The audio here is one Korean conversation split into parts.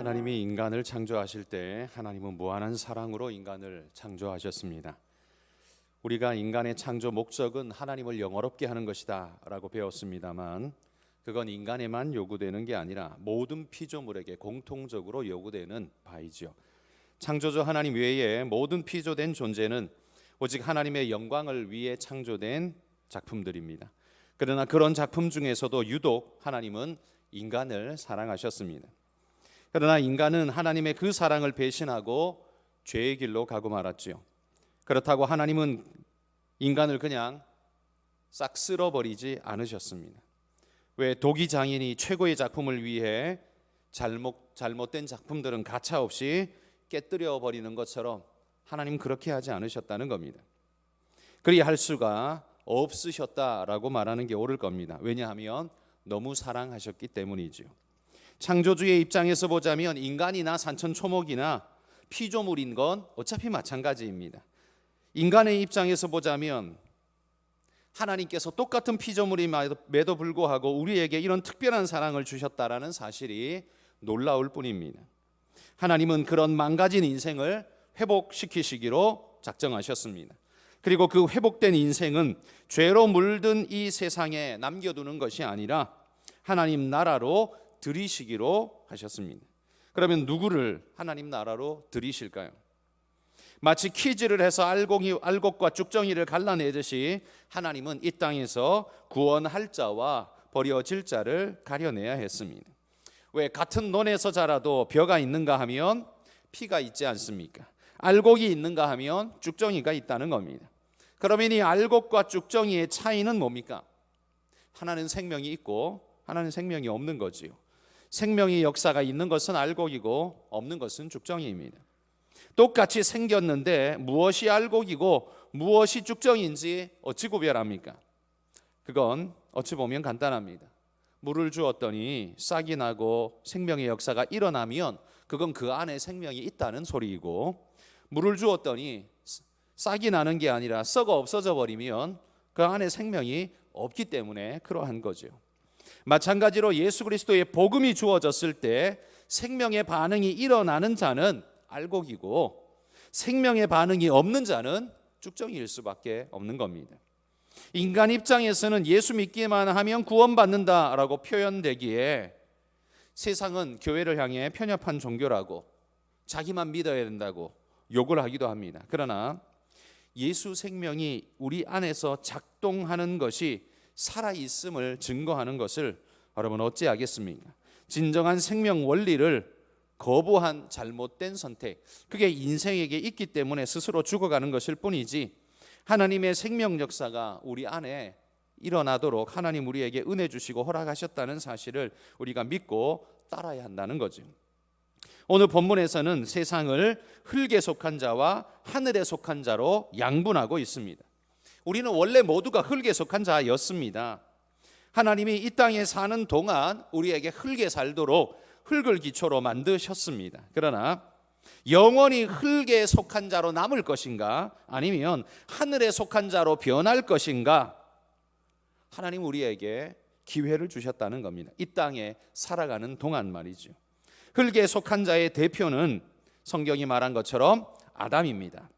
하나님이 인간을 창조하실 때 하나님은 무한한 사랑으로 인간을 창조하셨습니다. 우리가 인간의 창조 목적은 하나님을 영화롭게 하는 것이다 라고 배웠습니다만, 그건 인간에만 요구되는 게 아니라 모든 피조물에게 공통적으로 요구되는 바이죠. 창조주 하나님 외에 모든 피조된 존재는 오직 하나님의 영광을 위해 창조된 작품들입니다. 그러나 그런 작품 중에서도 유독 하나님은 인간을 사랑하셨습니다. 그러나 인간은 하나님의 그 사랑을 배신하고 죄의 길로 가고 말았지요. 그렇다고 하나님은 인간을 그냥 싹 쓸어버리지 않으셨습니다. 왜 도기 장인이 최고의 작품을 위해 잘못된 작품들은 가차없이 깨뜨려 버리는 것처럼 하나님 그렇게 하지 않으셨다는 겁니다. 그리할 수가 없으셨다라고 말하는 게 옳을 겁니다. 왜냐하면 너무 사랑하셨기 때문이죠. 창조주의 입장에서 보자면 인간이나 산천초목이나 피조물인 건 어차피 마찬가지입니다. 인간의 입장에서 보자면 하나님께서 똑같은 피조물임에도 불구하고 우리에게 이런 특별한 사랑을 주셨다라는 사실이 놀라울 뿐입니다. 하나님은 그런 망가진 인생을 회복시키시기로 작정하셨습니다. 그리고 그 회복된 인생은 죄로 물든 이 세상에 남겨두는 것이 아니라 하나님 나라로 들이시기로 하셨습니다. 그러면 누구를 하나님 나라로 들이실까요? 마치 퀴즈를 해서 알곡과 쭉정이를 갈라내듯이 하나님은 이 땅에서 구원할 자와 버려질 자를 가려내야 했습니다. 왜 같은 논에서 자라도 벼가 있는가 하면 피가 있지 않습니까? 알곡이 있는가 하면 쭉정이가 있다는 겁니다. 그러면 이 알곡과 쭉정이의 차이는 뭡니까? 하나는 생명이 있고 하나는 생명이 없는 거지요. 생명의 역사가 있는 것은 알곡이고 없는 것은 쭉정이입니다. 똑같이 생겼는데 무엇이 알곡이고 무엇이 쭉정인지 어찌 구별합니까? 그건 어찌 보면 간단합니다. 물을 주었더니 싹이 나고 생명의 역사가 일어나면 그건 그 안에 생명이 있다는 소리이고, 물을 주었더니 싹이 나는 게 아니라 썩어 없어져 버리면 그 안에 생명이 없기 때문에 그러한 거죠. 마찬가지로 예수 그리스도의 복음이 주어졌을 때 생명의 반응이 일어나는 자는 알곡이고 생명의 반응이 없는 자는 쭉정이일 수밖에 없는 겁니다. 인간 입장에서는 예수 믿기만 하면 구원받는다라고 표현되기에 세상은 교회를 향해 편협한 종교라고 자기만 믿어야 된다고 욕을 하기도 합니다. 그러나 예수 생명이 우리 안에서 작동하는 것이 살아있음을 증거하는 것을 여러분 어찌 알겠습니까? 진정한 생명 원리를 거부한 잘못된 선택, 그게 인생에게 있기 때문에 스스로 죽어가는 것일 뿐이지, 하나님의 생명 역사가 우리 안에 일어나도록 하나님 우리에게 은혜 주시고 허락하셨다는 사실을 우리가 믿고 따라야 한다는 거죠. 오늘 본문에서는 세상을 흙에 속한 자와 하늘에 속한 자로 양분하고 있습니다. 우리는 원래 모두가 흙에 속한 자였습니다. 하나님이 이 땅에 사는 동안 우리에게 흙에 살도록 흙을 기초로 만드셨습니다. 그러나 영원히 흙에 속한 자로 남을 것인가 아니면 하늘에 속한 자로 변할 것인가, 하나님 우리에게 기회를 주셨다는 겁니다. 이 땅에 살아가는 동안 말이죠. 흙에 속한 자의 대표는 성경이 말한 것처럼 아담입니다.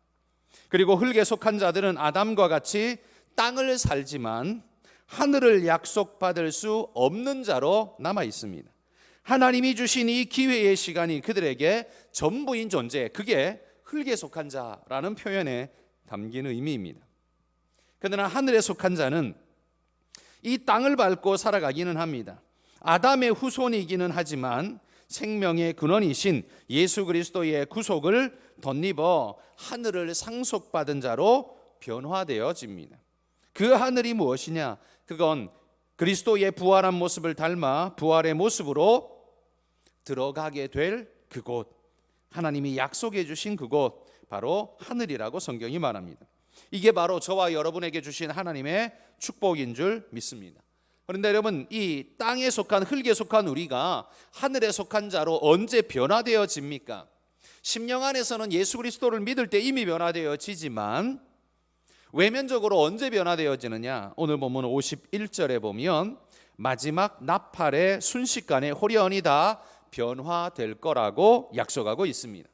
그리고 흙에 속한 자들은 아담과 같이 땅을 살지만 하늘을 약속받을 수 없는 자로 남아 있습니다. 하나님이 주신 이 기회의 시간이 그들에게 전부인 존재, 그게 흙에 속한 자라는 표현에 담긴 의미입니다. 그러나 하늘에 속한 자는 이 땅을 밟고 살아가기는 합니다. 아담의 후손이기는 하지만 생명의 근원이신 예수 그리스도의 구속을 덧입어 하늘을 상속받은 자로 변화되어집니다. 그 하늘이 무엇이냐? 그건 그리스도의 부활한 모습을 닮아 부활의 모습으로 들어가게 될 그곳, 하나님이 약속해 주신 그곳, 바로 하늘이라고 성경이 말합니다. 이게 바로 저와 여러분에게 주신 하나님의 축복인 줄 믿습니다. 그런데 여러분, 이 땅에 속한 흙에 속한 우리가 하늘에 속한 자로 언제 변화되어집니까? 심령 안에서는 예수 그리스도를 믿을 때 이미 변화되어지지만 외면적으로 언제 변화되어지느냐? 오늘 본문 51절에 보면 마지막 나팔의 순식간에 호련히 다 변화될 거라고 약속하고 있습니다.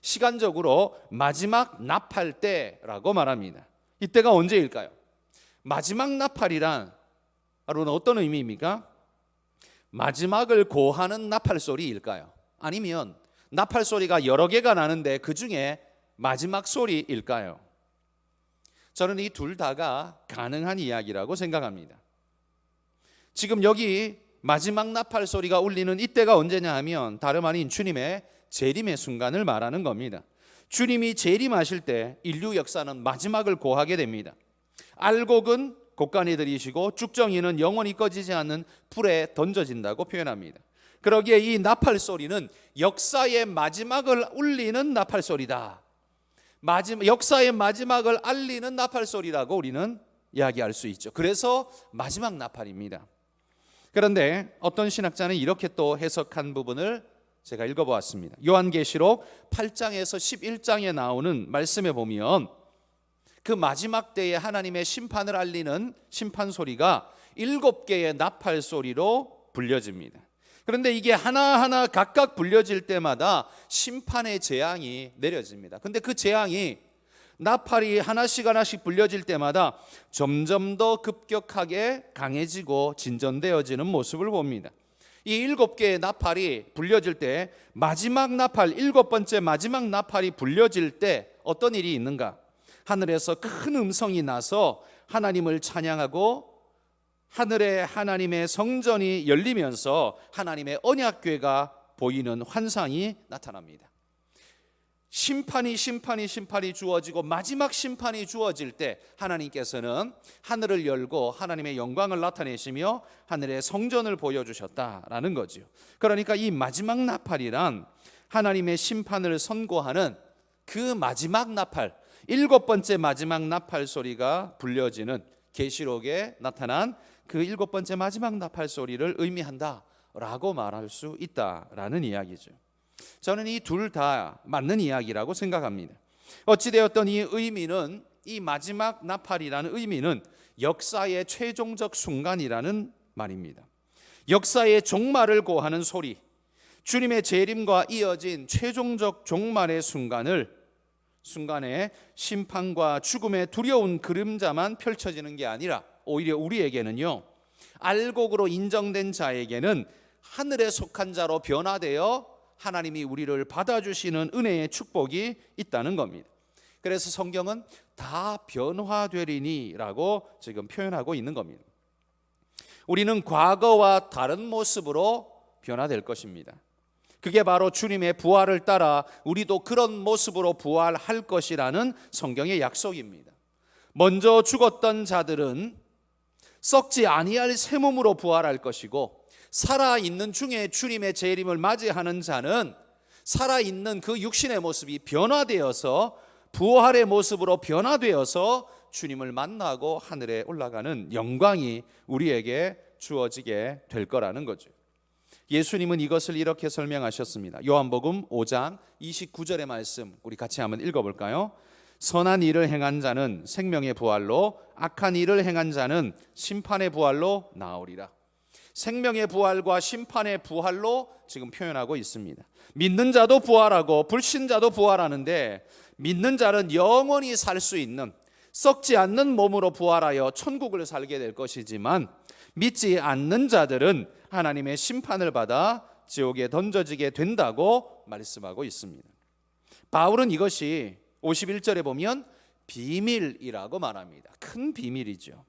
시간적으로 마지막 나팔 때라고 말합니다. 이때가 언제일까요? 마지막 나팔이란 바로 어떤 의미입니까? 마지막을 고하는 나팔 소리일까요? 아니면 나팔 소리가 여러 개가 나는데 그 중에 마지막 소리일까요? 저는 이 둘 다가 가능한 이야기라고 생각합니다. 지금 여기 마지막 나팔 소리가 울리는 이때가 언제냐 하면 다름 아닌 주님의 재림의 순간을 말하는 겁니다. 주님이 재림하실 때 인류 역사는 마지막을 고하게 됩니다. 알곡은 곡간에 들이시고 쭉정이는 영원히 꺼지지 않는 불에 던져진다고 표현합니다. 그러기에 이 나팔 소리는 역사의 마지막을 울리는 나팔 소리다. 역사의 마지막을 알리는 나팔 소리라고 우리는 이야기할 수 있죠. 그래서 마지막 나팔입니다. 그런데 어떤 신학자는 이렇게 또 해석한 부분을 제가 읽어보았습니다. 요한계시록 8장에서 11장에 나오는 말씀에 보면 그 마지막 때에 하나님의 심판을 알리는 심판 소리가 7개의 나팔 소리로 불려집니다. 그런데 이게 하나하나 각각 불려질 때마다 심판의 재앙이 내려집니다. 근데 그 재앙이 나팔이 하나씩 하나씩 불려질 때마다 점점 더 급격하게 강해지고 진전되어지는 모습을 봅니다. 이 7개의 나팔이 불려질 때 마지막 나팔, 7번째 마지막 나팔이 불려질 때 어떤 일이 있는가? 하늘에서 큰 음성이 나서 하나님을 찬양하고 하늘에 하나님의 성전이 열리면서 하나님의 언약궤가 보이는 환상이 나타납니다. 심판이 주어지고 마지막 심판이 주어질 때 하나님께서는 하늘을 열고 하나님의 영광을 나타내시며 하늘의 성전을 보여주셨다라는 거죠. 그러니까 이 마지막 나팔이란 하나님의 심판을 선고하는 그 마지막 나팔, 7번째 마지막 나팔 소리가 불려지는 계시록에 나타난 그 7번째 마지막 나팔 소리를 의미한다라고 말할 수 있다라는 이야기죠. 저는 이 둘 다 맞는 이야기라고 생각합니다. 어찌되었던 이 의미는, 이 마지막 나팔이라는 의미는 역사의 최종적 순간이라는 말입니다. 역사의 종말을 고하는 소리, 주님의 재림과 이어진 최종적 종말의 순간에 심판과 죽음의 두려운 그림자만 펼쳐지는 게 아니라 오히려 우리에게는요, 알곡으로 인정된 자에게는 하늘에 속한 자로 변화되어 하나님이 우리를 받아주시는 은혜의 축복이 있다는 겁니다. 그래서 성경은 다 변화되리니라고 지금 표현하고 있는 겁니다. 우리는 과거와 다른 모습으로 변화될 것입니다. 그게 바로 주님의 부활을 따라 우리도 그런 모습으로 부활할 것이라는 성경의 약속입니다. 먼저 죽었던 자들은 썩지 아니할 새 몸으로 부활할 것이고, 살아있는 중에 주님의 재림을 맞이하는 자는 살아있는 그 육신의 모습이 변화되어서 부활의 모습으로 변화되어서 주님을 만나고 하늘에 올라가는 영광이 우리에게 주어지게 될 거라는 거죠. 예수님은 이것을 이렇게 설명하셨습니다. 요한복음 5장 29절의 말씀 우리 같이 한번 읽어볼까요? 선한 일을 행한 자는 생명의 부활로, 악한 일을 행한 자는 심판의 부활로 나오리라. 생명의 부활과 심판의 부활로 지금 표현하고 있습니다. 믿는 자도 부활하고 불신자도 부활하는데, 믿는 자는 영원히 살 수 있는 썩지 않는 몸으로 부활하여 천국을 살게 될 것이지만, 믿지 않는 자들은 하나님의 심판을 받아 지옥에 던져지게 된다고 말씀하고 있습니다. 바울은 이것이 51절에 보면 비밀이라고 말합니다. 큰 비밀이죠.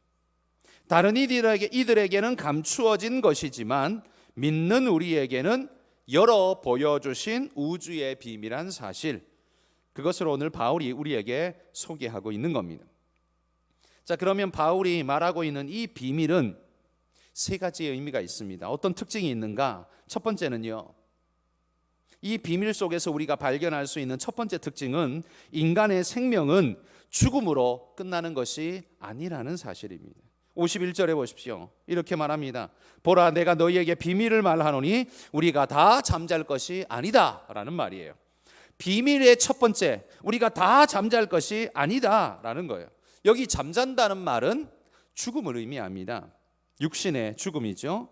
다른 이들에게는 감추어진 것이지만 믿는 우리에게는 열어 보여주신 우주의 비밀한 사실, 그것을 오늘 바울이 우리에게 소개하고 있는 겁니다. 자, 그러면 바울이 말하고 있는 이 비밀은 세 가지의 의미가 있습니다. 어떤 특징이 있는가? 첫 번째는요, 이 비밀 속에서 우리가 발견할 수 있는 첫 번째 특징은 인간의 생명은 죽음으로 끝나는 것이 아니라는 사실입니다. 51절에 보십시오. 이렇게 말합니다. 보라, 내가 너희에게 비밀을 말하노니 우리가 다 잠잘 것이 아니다 라는 말이에요. 비밀의 첫 번째, 우리가 다 잠잘 것이 아니다 라는 거예요. 여기 잠잔다는 말은 죽음을 의미합니다. 육신의 죽음이죠.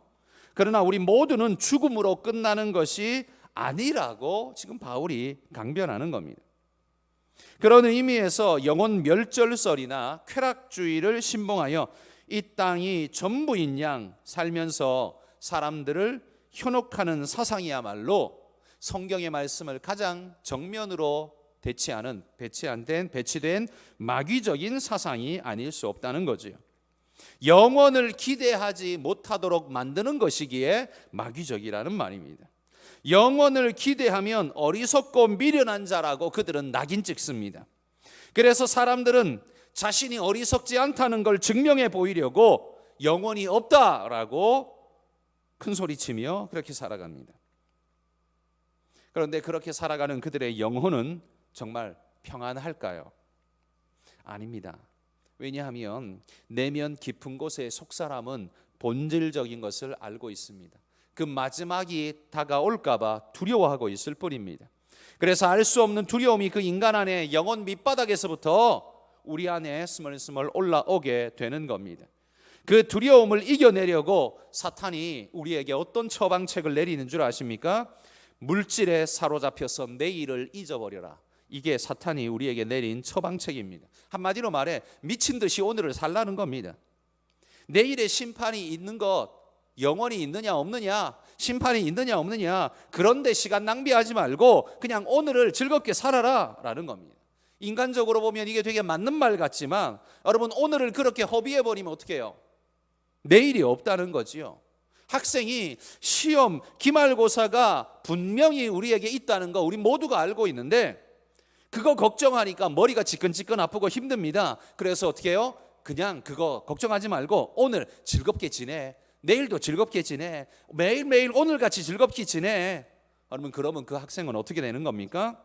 그러나 우리 모두는 죽음으로 끝나는 것이 아니라고 지금 바울이 강변하는 겁니다. 그런 의미에서 영혼 멸절설이나 쾌락주의를 신봉하여 이 땅이 전부인 양 살면서 사람들을 현혹하는 사상이야말로 성경의 말씀을 가장 정면으로 배치된 마귀적인 사상이 아닐 수 없다는 거지요. 영원을 기대하지 못하도록 만드는 것이기에 마귀적이라는 말입니다. 영원을 기대하면 어리석고 미련한 자라고 그들은 낙인 찍습니다. 그래서 사람들은 자신이 어리석지 않다는 걸 증명해 보이려고 영원이 없다라고 큰소리치며 그렇게 살아갑니다. 그런데 그렇게 살아가는 그들의 영혼은 정말 평안할까요? 아닙니다. 왜냐하면 내면 깊은 곳의 속사람은 본질적인 것을 알고 있습니다. 그 마지막이 다가올까 봐 두려워하고 있을 뿐입니다. 그래서 알 수 없는 두려움이 그 인간 안에 영혼 밑바닥에서부터 우리 안에 스멀스멀 올라오게 되는 겁니다. 그 두려움을 이겨내려고 사탄이 우리에게 어떤 처방책을 내리는 줄 아십니까? 물질에 사로잡혀서 내일을 잊어버려라. 이게 사탄이 우리에게 내린 처방책입니다. 한마디로 말해 미친 듯이 오늘을 살라는 겁니다. 내일의 심판이 있는 것, 영원이 있느냐 없느냐, 심판이 있느냐 없느냐, 그런데 시간 낭비하지 말고 그냥 오늘을 즐겁게 살아라 라는 겁니다. 인간적으로 보면 이게 되게 맞는 말 같지만 여러분, 오늘을 그렇게 허비해버리면 어떻게 해요? 내일이 없다는 거지요. 학생이 시험, 기말고사가 분명히 우리에게 있다는 거 우리 모두가 알고 있는데 그거 걱정하니까 머리가 지끈지끈 아프고 힘듭니다. 그래서 어떻게 해요? 그냥 그거 걱정하지 말고 오늘 즐겁게 지내. 내일도 즐겁게 지내. 매일매일 오늘같이 즐겁게 지내. 그러면 그 학생은 어떻게 되는 겁니까?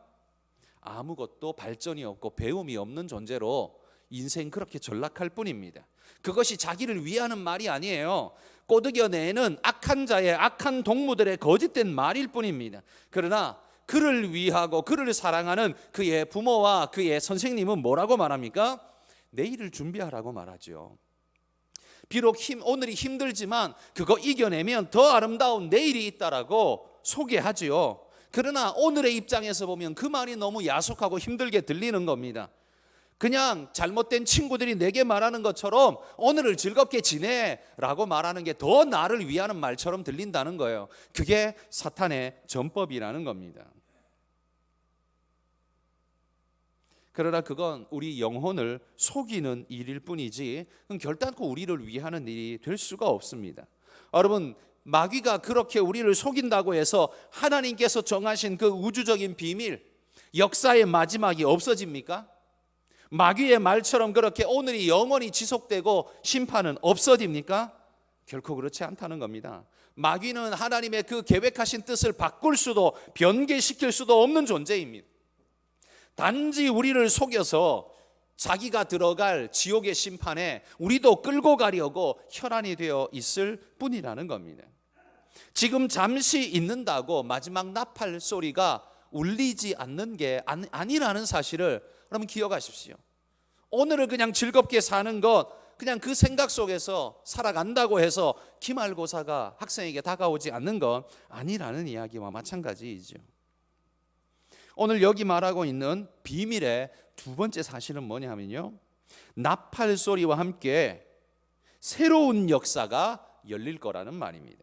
아무것도 발전이 없고 배움이 없는 존재로 인생 그렇게 전락할 뿐입니다. 그것이 자기를 위하는 말이 아니에요. 꼬드겨내는 악한 자의 악한 동무들의 거짓된 말일 뿐입니다. 그러나 그를 위하고 그를 사랑하는 그의 부모와 그의 선생님은 뭐라고 말합니까? 내일을 준비하라고 말하죠. 비록 오늘이 힘들지만 그거 이겨내면 더 아름다운 내일이 있다라고 소개하지요. 그러나 오늘의 입장에서 보면 그 말이 너무 야속하고 힘들게 들리는 겁니다. 그냥 잘못된 친구들이 내게 말하는 것처럼 오늘을 즐겁게 지내라고 말하는 게 더 나를 위하는 말처럼 들린다는 거예요. 그게 사탄의 전법이라는 겁니다. 그러나 그건 우리 영혼을 속이는 일일 뿐이지 결단코 우리를 위하는 일이 될 수가 없습니다. 여러분, 마귀가 그렇게 우리를 속인다고 해서 하나님께서 정하신 그 우주적인 비밀, 역사의 마지막이 없어집니까? 마귀의 말처럼 그렇게 오늘이 영원히 지속되고 심판은 없어집니까? 결코 그렇지 않다는 겁니다. 마귀는 하나님의 그 계획하신 뜻을 바꿀 수도 변개시킬 수도 없는 존재입니다. 단지 우리를 속여서 자기가 들어갈 지옥의 심판에 우리도 끌고 가려고 혈안이 되어 있을 뿐이라는 겁니다. 지금 잠시 있는다고 마지막 나팔 소리가 울리지 않는 게 아니라는 사실을 여러분 기억하십시오. 오늘을 그냥 즐겁게 사는 것, 그냥 그 생각 속에서 살아간다고 해서 기말고사가 학생에게 다가오지 않는 건 아니라는 이야기와 마찬가지이죠. 오늘 여기 말하고 있는 비밀의 두 번째 사실은 뭐냐 하면요, 나팔 소리와 함께 새로운 역사가 열릴 거라는 말입니다.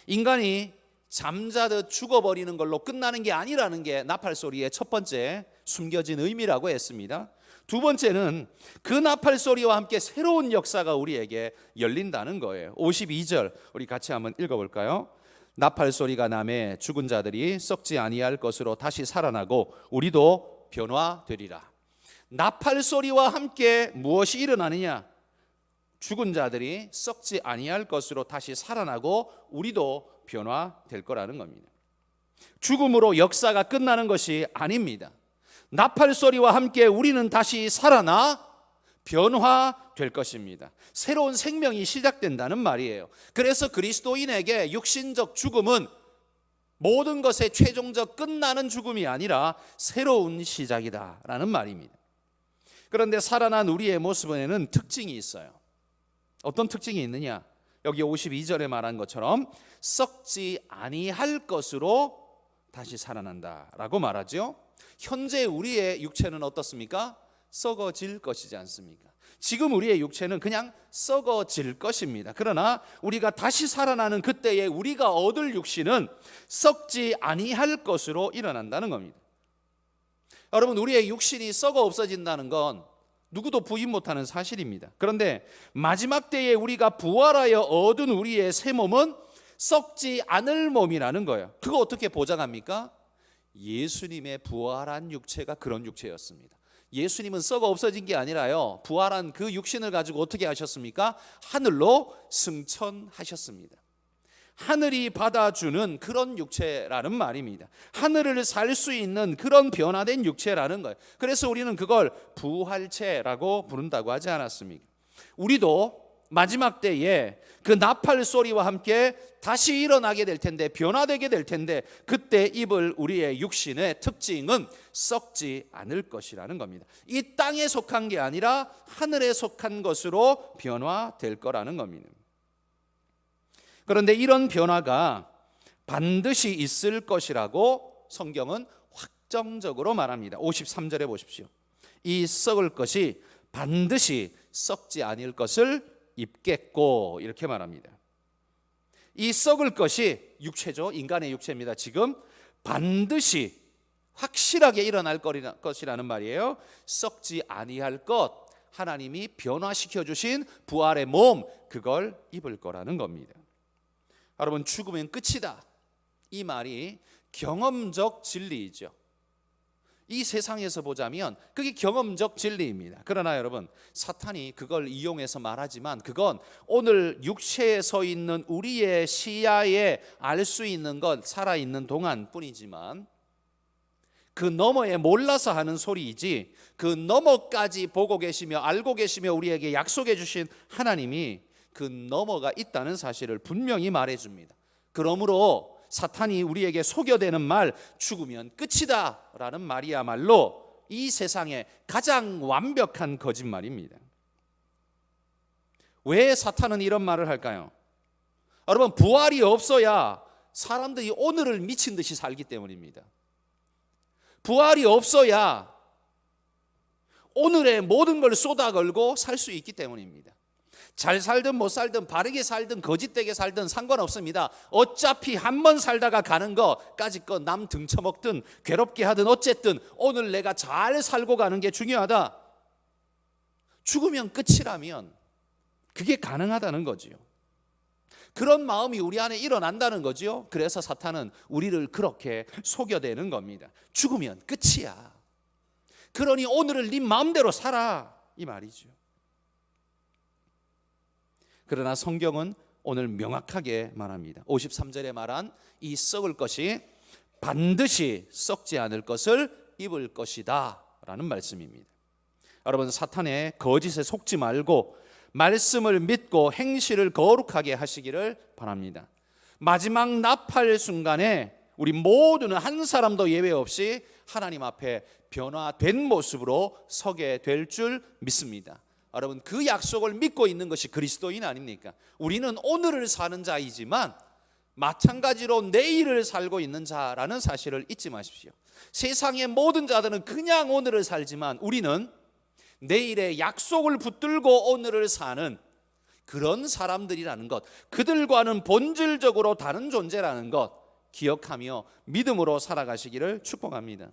인간이 잠자듯 죽어버리는 걸로 끝나는 게 아니라는 게 나팔 소리의 첫 번째 숨겨진 의미라고 했습니다. 두 번째는 그 나팔 소리와 함께 새로운 역사가 우리에게 열린다는 거예요. 52절 우리 같이 한번 읽어볼까요? 나팔 소리가 나매 죽은 자들이 썩지 아니할 것으로 다시 살아나고 우리도 변화되리라. 나팔 소리와 함께 무엇이 일어나느냐? 죽은 자들이 썩지 아니할 것으로 다시 살아나고 우리도 변화될 거라는 겁니다. 죽음으로 역사가 끝나는 것이 아닙니다. 나팔 소리와 함께 우리는 다시 살아나 변화될 것입니다. 새로운 생명이 시작된다는 말이에요. 그래서 그리스도인에게 육신적 죽음은 모든 것의 최종적 끝나는 죽음이 아니라 새로운 시작이다라는 말입니다. 그런데 살아난 우리의 모습에는 특징이 있어요. 어떤 특징이 있느냐? 여기 52절에 말한 것처럼 썩지 아니할 것으로 다시 살아난다라고 말하죠. 현재 우리의 육체는 어떻습니까? 썩어질 것이지 않습니까? 지금 우리의 육체는 그냥 썩어질 것입니다. 그러나 우리가 다시 살아나는 그때에 우리가 얻을 육신은 썩지 아니할 것으로 일어난다는 겁니다. 여러분, 우리의 육신이 썩어 없어진다는 건 누구도 부인 못하는 사실입니다. 그런데 마지막 때에 우리가 부활하여 얻은 우리의 새 몸은 썩지 않을 몸이라는 거예요. 그거 어떻게 보장합니까? 예수님의 부활한 육체가 그런 육체였습니다. 예수님은 썩어 없어진 게 아니라요, 부활한 그 육신을 가지고 어떻게 하셨습니까? 하늘로 승천하셨습니다. 하늘이 받아주는 그런 육체라는 말입니다. 하늘을 살 수 있는 그런 변화된 육체라는 거예요. 그래서 우리는 그걸 부활체라고 부른다고 하지 않았습니까? 우리도 마지막 때에 그 나팔 소리와 함께 다시 일어나게 될 텐데, 변화되게 될 텐데, 그때 입을 우리의 육신의 특징은 썩지 않을 것이라는 겁니다. 이 땅에 속한 게 아니라 하늘에 속한 것으로 변화될 거라는 겁니다. 그런데 이런 변화가 반드시 있을 것이라고 성경은 확정적으로 말합니다. 53절에 보십시오. 이 썩을 것이 반드시 썩지 아닐 것을 입겠고, 이렇게 말합니다. 이 썩을 것이 육체죠. 인간의 육체입니다. 지금 반드시 확실하게 일어날 것이라는 말이에요. 썩지 아니할 것, 하나님이 변화시켜 주신 부활의 몸, 그걸 입을 거라는 겁니다. 여러분, 죽으면 끝이다, 이 말이 경험적 진리이죠. 이 세상에서 보자면 그게 경험적 진리입니다. 그러나 여러분, 사탄이 그걸 이용해서 말하지만 그건 오늘 육체에 서 있는 우리의 시야에 알 수 있는 것, 살아있는 동안 뿐이지만 그 너머에 몰라서 하는 소리이지, 그 너머까지 보고 계시며 알고 계시며 우리에게 약속해 주신 하나님이 그 너머가 있다는 사실을 분명히 말해줍니다. 그러므로 사탄이 우리에게 속여대는 말, 죽으면 끝이다 라는 말이야말로 이 세상의 가장 완벽한 거짓말입니다. 왜 사탄은 이런 말을 할까요? 여러분, 부활이 없어야 사람들이 오늘을 미친 듯이 살기 때문입니다. 부활이 없어야 오늘의 모든 걸 쏟아 걸고 살 수 있기 때문입니다. 잘 살든 못 살든 바르게 살든 거짓되게 살든 상관없습니다. 어차피 한 번 살다가 가는 거까지 거 남 등쳐먹든 괴롭게 하든 어쨌든 오늘 내가 잘 살고 가는 게 중요하다. 죽으면 끝이라면 그게 가능하다는 거지요. 그런 마음이 우리 안에 일어난다는 거지요. 그래서 사탄은 우리를 그렇게 속여대는 겁니다. 죽으면 끝이야. 그러니 오늘을 네 마음대로 살아, 이 말이죠. 그러나 성경은 오늘 명확하게 말합니다. 53절에 말한 이 썩을 것이 반드시 썩지 않을 것을 입을 것이다 라는 말씀입니다. 여러분, 사탄의 거짓에 속지 말고 말씀을 믿고 행실을 거룩하게 하시기를 바랍니다. 마지막 나팔 순간에 우리 모두는 한 사람도 예외 없이 하나님 앞에 변화된 모습으로 서게 될 줄 믿습니다. 여러분, 그 약속을 믿고 있는 것이 그리스도인 아닙니까? 우리는 오늘을 사는 자이지만 마찬가지로 내일을 살고 있는 자라는 사실을 잊지 마십시오. 세상의 모든 자들은 그냥 오늘을 살지만 우리는 내일의 약속을 붙들고 오늘을 사는 그런 사람들이라는 것, 그들과는 본질적으로 다른 존재라는 것 기억하며 믿음으로 살아가시기를 축복합니다.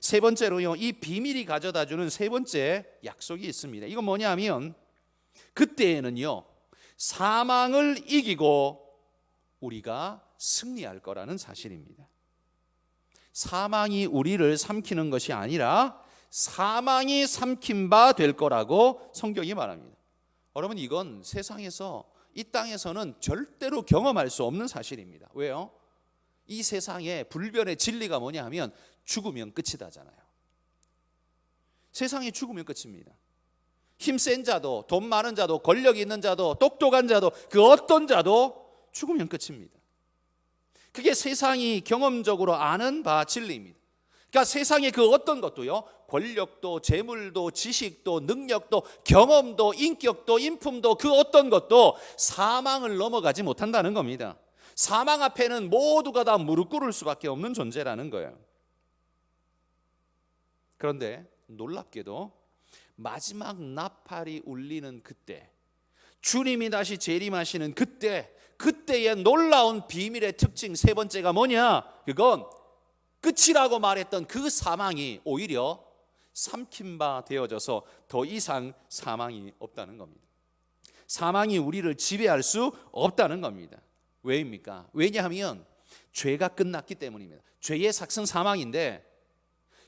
세 번째로요, 이 비밀이 가져다주는 세 번째 약속이 있습니다. 이건 뭐냐면 그때에는요, 사망을 이기고 우리가 승리할 거라는 사실입니다. 사망이 우리를 삼키는 것이 아니라 사망이 삼킨 바 될 거라고 성경이 말합니다. 여러분, 이건 세상에서, 이 땅에서는 절대로 경험할 수 없는 사실입니다. 왜요? 이 세상의 불변의 진리가 뭐냐 하면 죽으면 끝이다잖아요. 세상에 죽으면 끝입니다. 힘센 자도, 돈 많은 자도, 권력 있는 자도, 똑똑한 자도, 그 어떤 자도 죽으면 끝입니다. 그게 세상이 경험적으로 아는 바 진리입니다. 그러니까 세상의 그 어떤 것도요, 권력도, 재물도, 지식도, 능력도, 경험도, 인격도, 인품도, 그 어떤 것도 사망을 넘어가지 못한다는 겁니다. 사망 앞에는 모두가 다 무릎 꿇을 수밖에 없는 존재라는 거예요. 그런데 놀랍게도 마지막 나팔이 울리는 그때, 주님이 다시 재림하시는 그때의 놀라운 비밀의 특징 세 번째가 뭐냐? 그건 끝이라고 말했던 그 사망이 오히려 삼킨 바 되어져서 더 이상 사망이 없다는 겁니다. 사망이 우리를 지배할 수 없다는 겁니다. 왜입니까? 왜냐하면 죄가 끝났기 때문입니다. 죄의 삭은 사망인데,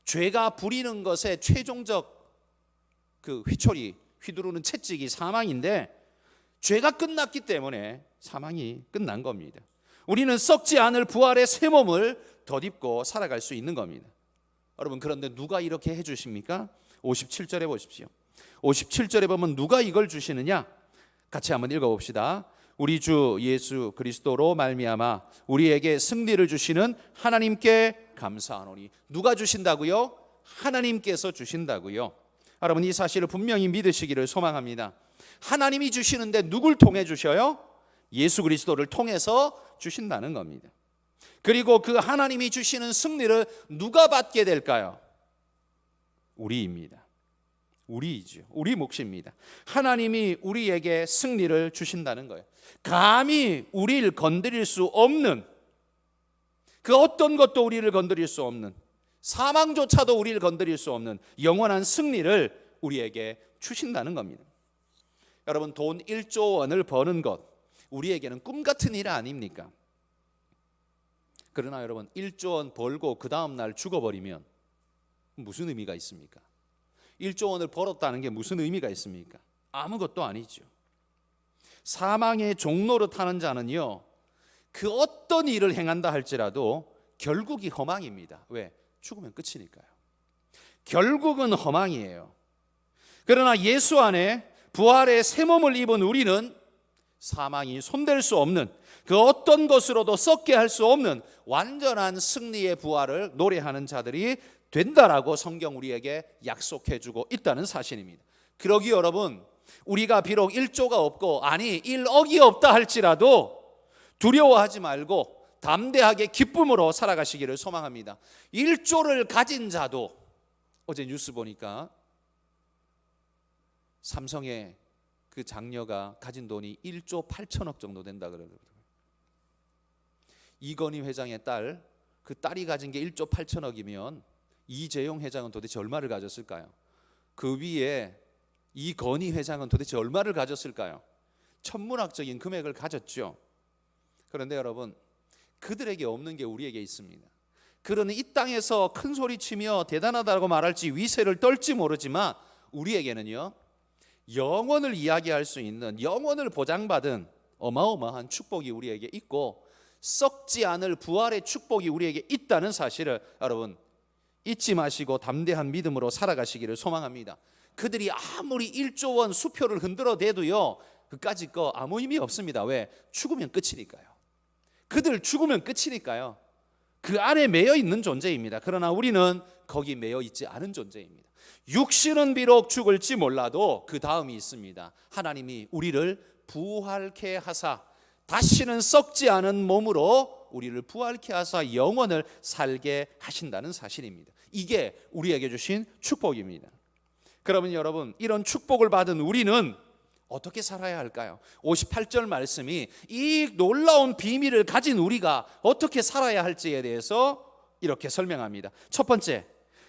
죄가 부리는 것의 최종적 그 휘두르는 채찍이 사망인데, 죄가 끝났기 때문에 사망이 끝난 겁니다. 우리는 썩지 않을 부활의 새 몸을 덧입고 살아갈 수 있는 겁니다. 여러분, 그런데 누가 이렇게 해주십니까? 57절에 보십시오. 57절에 보면 누가 이걸 주시느냐? 같이 한번 읽어봅시다. 우리 주 예수 그리스도로 말미암아 우리에게 승리를 주시는 하나님께 감사하노니. 누가 주신다고요? 하나님께서 주신다고요. 여러분, 이 사실을 분명히 믿으시기를 소망합니다. 하나님이 주시는데 누굴 통해 주셔요? 예수 그리스도를 통해서 주신다는 겁니다. 그리고 그 하나님이 주시는 승리를 누가 받게 될까요? 우리입니다. 우리이죠. 우리 몫입니다. 하나님이 우리에게 승리를 주신다는 거예요. 감히 우리를 건드릴 수 없는, 그 어떤 것도 우리를 건드릴 수 없는, 사망조차도 우리를 건드릴 수 없는 영원한 승리를 우리에게 주신다는 겁니다. 여러분, 돈 1조 원을 버는 것, 우리에게는 꿈 같은 일 아닙니까? 그러나 여러분, 1조 원 벌고 그 다음 날 죽어버리면 무슨 의미가 있습니까? 1조 원을 벌었다는 게 무슨 의미가 있습니까? 아무것도 아니죠. 사망의 종로로 타는 자는요, 그 어떤 일을 행한다 할지라도 결국이 허망입니다. 왜? 죽으면 끝이니까요. 결국은 허망이에요. 그러나 예수 안에 부활의 새 몸을 입은 우리는 사망이 손댈 수 없는, 그 어떤 것으로도 썩게 할 수 없는 완전한 승리의 부활을 노래하는 자들이 된다라고 성경 우리에게 약속해주고 있다는 사실입니다. 그러기 여러분, 우리가 비록 1조가 없고, 아니 1억이 없다 할지라도 두려워하지 말고 담대하게 기쁨으로 살아가시기를 소망합니다. 1조를 가진 자도, 어제 뉴스 보니까 삼성의 그 장녀가 가진 돈이 1조 8천억 정도 된다 그러더라고요. 이건희 회장의 딸, 그 딸이 가진 게 1조 8천억이면 이재용 회장은 도대체 얼마를 가졌을까요? 그 위에 이건희 회장은 도대체 얼마를 가졌을까요? 천문학적인 금액을 가졌죠. 그런데 여러분, 그들에게 없는 게 우리에게 있습니다. 그러니 이 땅에서 큰 소리 치며 대단하다고 말할지 위세를 떨지 모르지만 우리에게는요, 영원을 이야기할 수 있는, 영원을 보장받은 어마어마한 축복이 우리에게 있고, 썩지 않을 부활의 축복이 우리에게 있다는 사실을 여러분 잊지 마시고 담대한 믿음으로 살아가시기를 소망합니다. 그들이 아무리 1조 원 수표를 흔들어 대도요, 그까짓 거 아무 의미 없습니다. 왜? 죽으면 끝이니까요. 그들 죽으면 끝이니까요. 그 안에 매여 있는 존재입니다. 그러나 우리는 거기 매여 있지 않은 존재입니다. 육신은 비록 죽을지 몰라도 그 다음이 있습니다. 하나님이 우리를 부활케 하사 다시는 썩지 않은 몸으로 우리를 부활케 하사 영원을 살게 하신다는 사실입니다. 이게 우리에게 주신 축복입니다. 그러면 여러분, 이런 축복을 받은 우리는 어떻게 살아야 할까요? 58절 말씀이 이 놀라운 비밀을 가진 우리가 어떻게 살아야 할지에 대해서 이렇게 설명합니다. 첫 번째,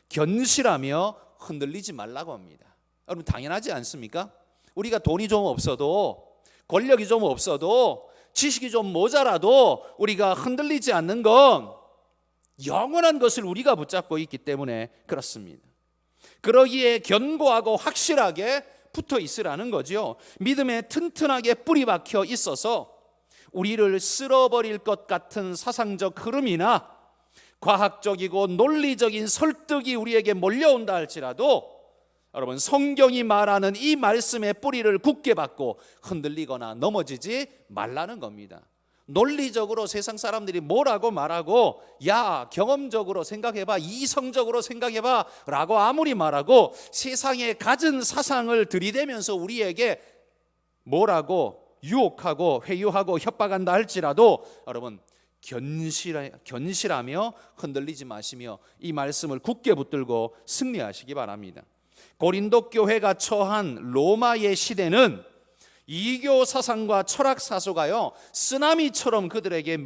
견실하며 흔들리지 말라고 합니다. 여러분, 당연하지 않습니까? 우리가 돈이 좀 없어도, 권력이 좀 없어도, 지식이 좀 모자라도 우리가 흔들리지 않는 건 영원한 것을 우리가 붙잡고 있기 때문에 그렇습니다. 그러기에 견고하고 확실하게 붙어 있으라는 거죠. 믿음에 튼튼하게 뿌리 박혀 있어서 우리를 쓸어버릴 것 같은 사상적 흐름이나 과학적이고 논리적인 설득이 우리에게 몰려온다 할지라도 여러분, 성경이 말하는 이 말씀의 뿌리를 굳게 박고 흔들리거나 넘어지지 말라는 겁니다. 논리적으로 세상 사람들이 뭐라고 말하고, 야 경험적으로 생각해봐, 이성적으로 생각해봐 라고 아무리 말하고 세상에 가진 사상을 들이대면서 우리에게 뭐라고 유혹하고 회유하고 협박한다 할지라도 여러분 견실하며 흔들리지 마시며 이 말씀을 굳게 붙들고 승리하시기 바랍니다. 고린도 교회가 처한 로마의 시대는 이교 사상과 철학 사소가요 쓰나미처럼 그들에게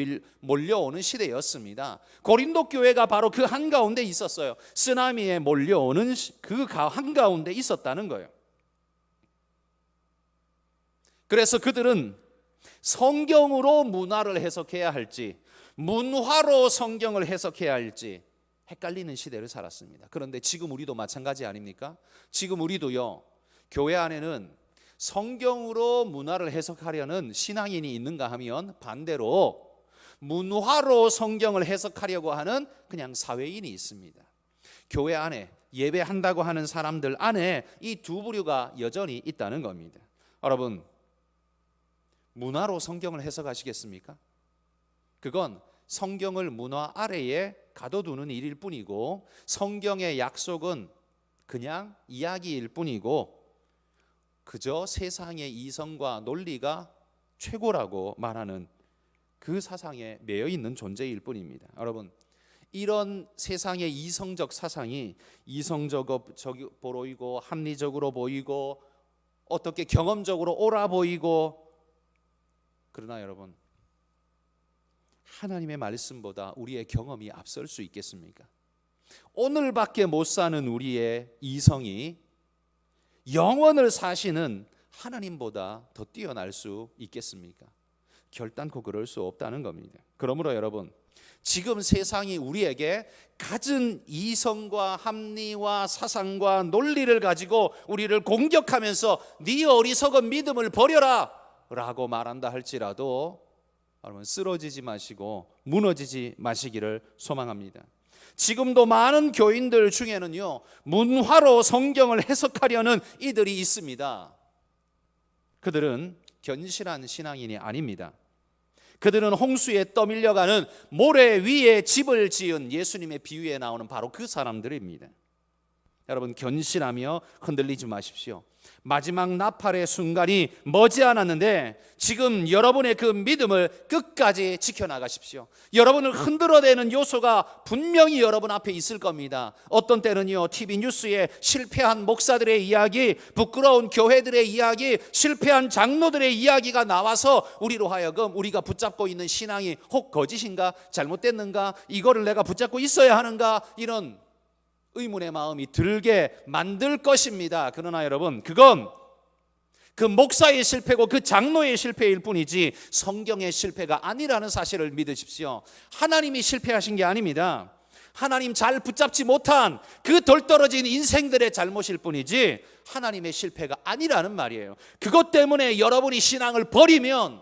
몰려오는 시대였습니다. 고린도 교회가 바로 그 한가운데 있었어요. 쓰나미에 몰려오는 그 한가운데 있었다는 거예요. 그래서 그들은 성경으로 문화를 해석해야 할지 문화로 성경을 해석해야 할지 헷갈리는 시대를 살았습니다. 그런데 지금 우리도 마찬가지 아닙니까? 지금 우리도요 교회 안에는 성경으로 문화를 해석하려는 신앙인이 있는가 하면 반대로 문화로 성경을 해석하려고 하는 그냥 사회인이 있습니다. 교회 안에 예배한다고 하는 사람들 안에 이 두 부류가 여전히 있다는 겁니다. 여러분, 문화로 성경을 해석하시겠습니까? 그건 성경을 문화 아래에 가둬두는 일일 뿐이고 성경의 약속은 그냥 이야기일 뿐이고 그저 세상의 이성과 논리가 최고라고 말하는 그 사상에 매여 있는 존재일 뿐입니다. 여러분, 이런 세상의 이성적 사상이 이성적으로 보이고 합리적으로 보이고 어떻게 경험적으로 옳아 보이고, 그러나 여러분 하나님의 말씀보다 우리의 경험이 앞설 수 있겠습니까? 오늘밖에 못 사는 우리의 이성이 영원을 사시는 하나님보다 더 뛰어날 수 있겠습니까? 결단코 그럴 수 없다는 겁니다. 그러므로 여러분, 지금 세상이 우리에게 갖은 이성과 합리와 사상과 논리를 가지고 우리를 공격하면서 네 어리석은 믿음을 버려라 라고 말한다 할지라도 여러분 쓰러지지 마시고 무너지지 마시기를 소망합니다. 지금도 많은 교인들 중에는요 문화로 성경을 해석하려는 이들이 있습니다. 그들은 견실한 신앙인이 아닙니다. 그들은 홍수에 떠밀려가는 모래 위에 집을 지은 예수님의 비유에 나오는 바로 그 사람들입니다. 여러분, 견실하며 흔들리지 마십시오. 마지막 나팔의 순간이 머지않았는데 지금 여러분의 그 믿음을 끝까지 지켜나가십시오. 여러분을 흔들어대는 요소가 분명히 여러분 앞에 있을 겁니다. 어떤 때는요 TV 뉴스에 실패한 목사들의 이야기, 부끄러운 교회들의 이야기, 실패한 장로들의 이야기가 나와서 우리로 하여금 우리가 붙잡고 있는 신앙이 혹 거짓인가, 잘못됐는가, 이거를 내가 붙잡고 있어야 하는가, 이런 의문의 마음이 들게 만들 것입니다. 그러나 여러분, 그건 그 목사의 실패고 그 장로의 실패일 뿐이지 성경의 실패가 아니라는 사실을 믿으십시오. 하나님이 실패하신 게 아닙니다. 하나님 잘 붙잡지 못한 그 덜떨어진 인생들의 잘못일 뿐이지 하나님의 실패가 아니라는 말이에요. 그것 때문에 여러분이 신앙을 버리면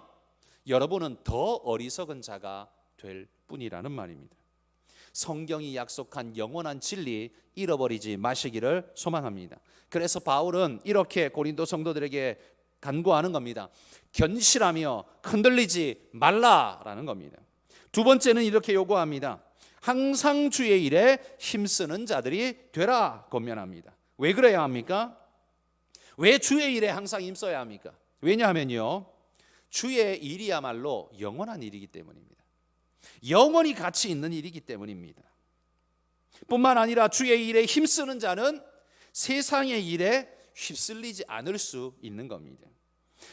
여러분은 더 어리석은 자가 될 뿐이라는 말입니다. 성경이 약속한 영원한 진리 잃어버리지 마시기를 소망합니다. 그래서 바울은 이렇게 고린도 성도들에게 간구하는 겁니다. 견실하며 흔들리지 말라라는 겁니다. 두 번째는 이렇게 요구합니다. 항상 주의 일에 힘쓰는 자들이 되라 권면합니다. 왜 그래야 합니까? 왜 주의 일에 항상 힘써야 합니까? 왜냐하면요 주의 일이야말로 영원한 일이기 때문입니다. 영원히 가치 있는 일이기 때문입니다. 뿐만 아니라 주의 일에 힘쓰는 자는 세상의 일에 휩쓸리지 않을 수 있는 겁니다.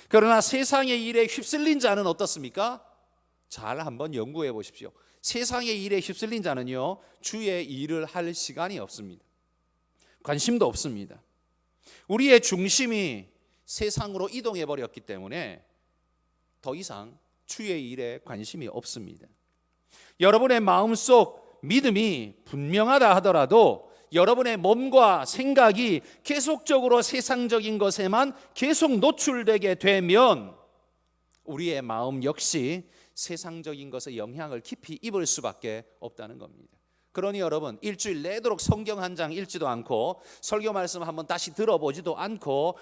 그러나 세상의 일에 휩쓸린 자는 어떻습니까? 잘 한번 연구해 보십시오. 세상의 일에 휩쓸린 자는요 주의 일을 할 시간이 없습니다. 관심도 없습니다. 우리의 중심이 세상으로 이동해 버렸기 때문에 더 이상 주의 일에 관심이 없습니다. 여러분의 마음속 믿음이 분명하다 하더라도 여러분의 몸과 생각이 계속적으로 세상적인 것에만 계속 노출되게 되면 우리의 마음 역시 세상적인 것에 영향을 깊이 입을 수밖에 없다는 겁니다. 그러니 여러분, 일주일 내도록 성경 한 장 읽지도 않고 설교 말씀 한번 다시 들어보지도 않고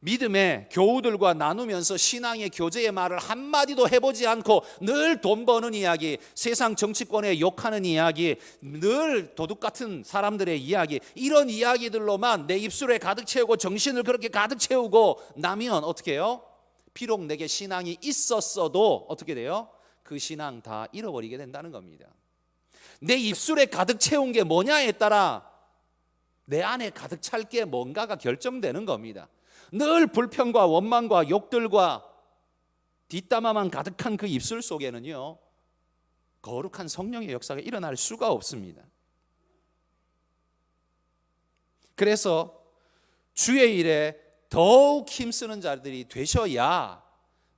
믿음의 교우들과 나누면서 신앙의 교제의 말을 한마디도 해보지 않고 늘 돈 버는 이야기, 세상 정치권에 욕하는 이야기, 늘 도둑 같은 사람들의 이야기, 이런 이야기들로만 내 입술에 가득 채우고 정신을 그렇게 가득 채우고 나면 어떻게 해요? 비록 내게 신앙이 있었어도 어떻게 돼요? 그 신앙 다 잃어버리게 된다는 겁니다. 내 입술에 가득 채운 게 뭐냐에 따라 내 안에 가득 찰 게 뭔가가 결정되는 겁니다. 늘 불평과 원망과 욕들과 뒷담화만 가득한 그 입술 속에는요, 거룩한 성령의 역사가 일어날 수가 없습니다. 그래서 주의 일에 더욱 힘쓰는 자들이 되셔야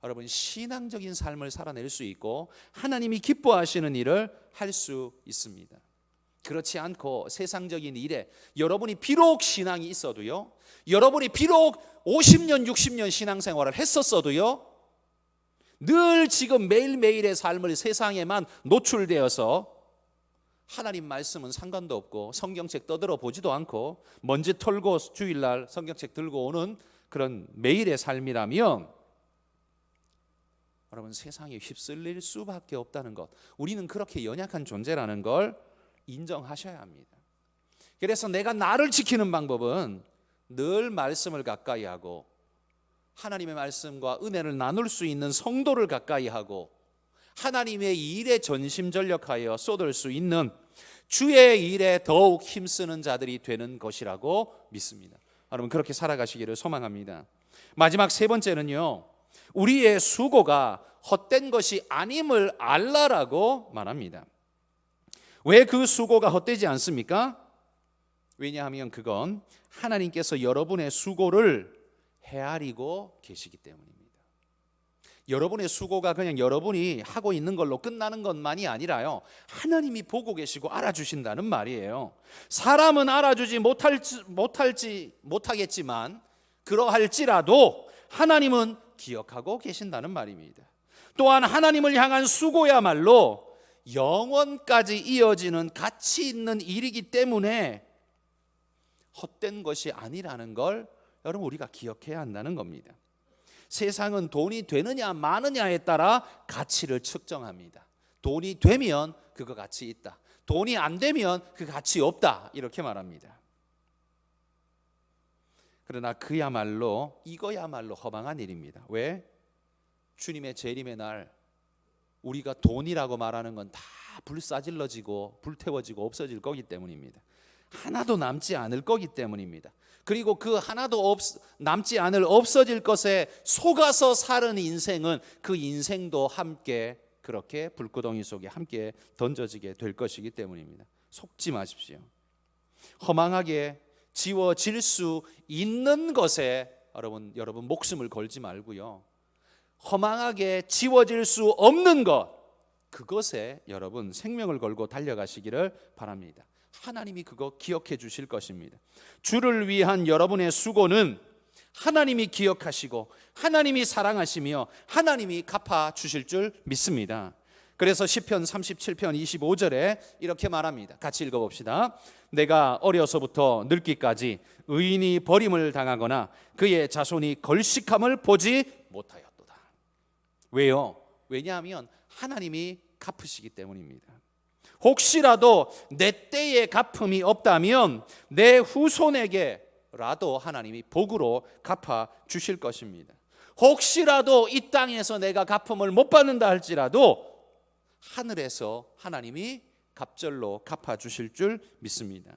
여러분 신앙적인 삶을 살아낼 수 있고 하나님이 기뻐하시는 일을 할 수 있습니다. 그렇지 않고 세상적인 일에 여러분이 비록 신앙이 있어도요, 여러분이 비록 50년 60년 신앙생활을 했었어도요, 늘 지금 매일매일의 삶을 세상에만 노출되어서 하나님 말씀은 상관도 없고 성경책 떠들어 보지도 않고 먼지 털고 주일날 성경책 들고 오는 그런 매일의 삶이라면 여러분 세상에 휩쓸릴 수밖에 없다는 것, 우리는 그렇게 연약한 존재라는 걸 인정하셔야 합니다. 그래서 내가 나를 지키는 방법은 늘 말씀을 가까이 하고 하나님의 말씀과 은혜를 나눌 수 있는 성도를 가까이 하고 하나님의 일에 전심전력하여 쏟을 수 있는 주의 일에 더욱 힘쓰는 자들이 되는 것이라고 믿습니다. 여러분 그렇게 살아가시기를 소망합니다. 마지막 세 번째는요, 우리의 수고가 헛된 것이 아님을 알라라고 말합니다. 왜 그 수고가 헛되지 않습니까? 왜냐하면 그건 하나님께서 여러분의 수고를 헤아리고 계시기 때문입니다. 여러분의 수고가 그냥 여러분이 하고 있는 걸로 끝나는 것만이 아니라요, 하나님이 보고 계시고 알아주신다는 말이에요. 사람은 알아주지 못하겠지만 그러할지라도 하나님은 기억하고 계신다는 말입니다. 또한 하나님을 향한 수고야말로 영원까지 이어지는 가치 있는 일이기 때문에 헛된 것이 아니라는 걸 여러분 우리가 기억해야 한다는 겁니다. 세상은 돈이 되느냐 마느냐에 따라 가치를 측정합니다. 돈이 되면 그거 가치 있다, 돈이 안 되면 그 가치 없다, 이렇게 말합니다. 그러나 이거야말로 허망한 일입니다. 왜? 주님의 재림의 날 우리가 돈이라고 말하는 건 다 불사질러지고 불태워지고 없어질 거기 때문입니다. 하나도 남지 않을 거기 때문입니다. 그리고 그 하나도 남지 않을 없어질 것에 속아서 사는 인생은 그 인생도 함께 그렇게 불구덩이 속에 함께 던져지게 될 것이기 때문입니다. 속지 마십시오. 허망하게 지워질 수 있는 것에 여러분 목숨을 걸지 말고요, 허망하게 지워질 수 없는 것, 그것에 여러분 생명을 걸고 달려가시기를 바랍니다. 하나님이 그거 기억해 주실 것입니다. 주를 위한 여러분의 수고는 하나님이 기억하시고 하나님이 사랑하시며 하나님이 갚아 주실 줄 믿습니다. 그래서 시편 37편 25절에 이렇게 말합니다. 같이 읽어봅시다. 내가 어려서부터 늙기까지 의인이 버림을 당하거나 그의 자손이 걸식함을 보지 못하였도다. 왜요? 왜냐하면 하나님이 갚으시기 때문입니다. 혹시라도 내 때에 갚음이 없다면 내 후손에게라도 하나님이 복으로 갚아 주실 것입니다. 혹시라도 이 땅에서 내가 갚음을 못 받는다 할지라도 하늘에서 하나님이 갑절로 갚아 주실 줄 믿습니다.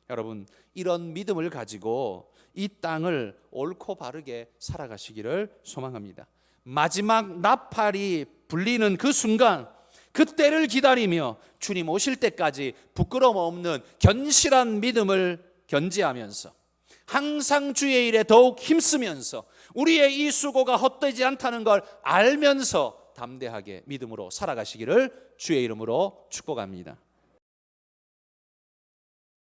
여러분 이런 믿음을 가지고 이 땅을 옳고 바르게 살아가시기를 소망합니다. 마지막 나팔이 불리는 그 순간, 그때를 기다리며 주님 오실 때까지 부끄러움 없는 견실한 믿음을 견지하면서 항상 주의 일에 더욱 힘쓰면서 우리의 이 수고가 헛되지 않다는 걸 알면서 담대하게 믿음으로 살아가시기를 주의 이름으로 축복합니다.